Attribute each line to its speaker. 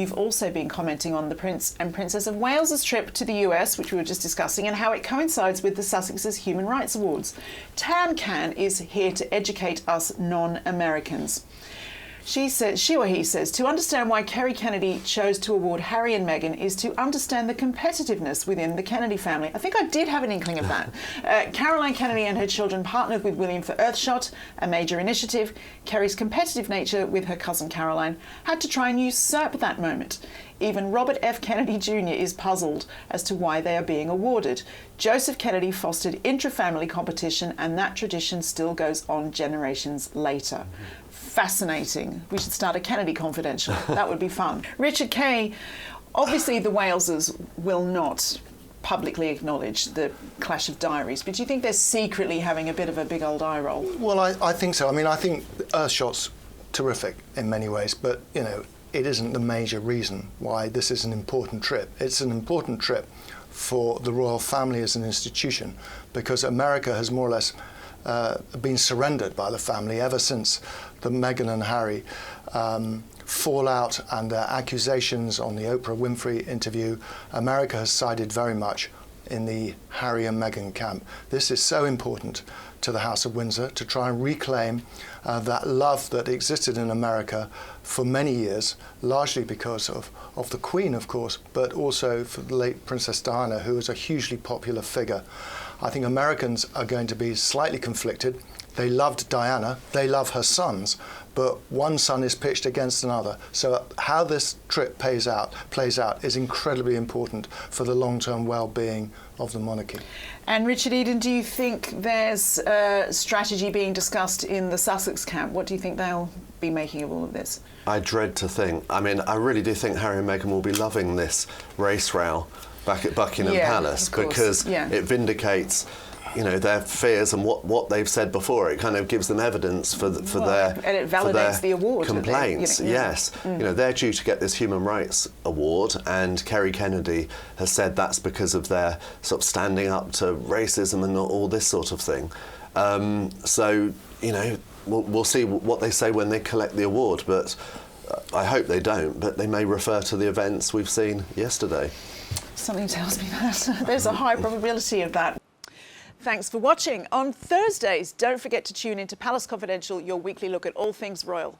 Speaker 1: You've also been commenting on the Prince and Princess of Wales's trip to the US, which we were just discussing, and how it coincides with the Sussex's Human Rights Awards. Tam Can is here to educate us non-Americans. She or he says, to understand why Kerry Kennedy chose to award Harry and Meghan is to understand the competitiveness within the Kennedy family. I think I did have an inkling of that. Caroline Kennedy and her children partnered with William for Earthshot, a major initiative. Kerry's competitive nature with her cousin Caroline had to try and usurp that moment. Even Robert F. Kennedy Jr. is puzzled as to why they are being awarded. Joseph Kennedy fostered intra-family competition, and that tradition still goes on generations later. Fascinating. We should start a Kennedy Confidential. That would be fun. Richard Kay, obviously the Waleses will not publicly acknowledge the clash of diaries, but do you think they're secretly having a bit of a big old eye roll?
Speaker 2: Well, I think so. I mean, I think Earthshot's terrific in many ways, but, you know, it isn't the major reason why this is an important trip. It's an important trip for the royal family as an institution, because America has more or less been surrendered by the family ever since the Meghan and Harry fallout and their accusations on the Oprah Winfrey interview. America has sided very much in the Harry and Meghan camp. This is so important to the House of Windsor to try and reclaim that love that existed in America for many years, largely because of the Queen, of course, but also for the late Princess Diana, who was a hugely popular figure. I think Americans are going to be slightly conflicted. They loved Diana, they love her sons, but one son is pitched against another. So how this trip plays out is incredibly important for the long-term well-being of the monarchy.
Speaker 1: And Richard Eden, do you think there's a strategy being discussed in the Sussex camp? What do you think they'll be making of all of this?
Speaker 3: I dread to think. I mean, I really do think Harry and Meghan will be loving this race row back at Buckingham Palace, because it vindicates, you know, their fears and what they've said before. It kind of gives them evidence for their
Speaker 1: and it validates the award
Speaker 3: complaints. Yes, you know, they're due to get this Human Rights Award, and Kerry Kennedy has said that's because of their sort of standing up to racism and all this sort of thing. So, you know, we'll see what they say when they collect the award, but I hope they don't. But they may refer to the events we've seen yesterday.
Speaker 1: Something tells me that. There's a high probability of that. Thanks for watching. On Thursdays, don't forget to tune into Palace Confidential, your weekly look at all things royal.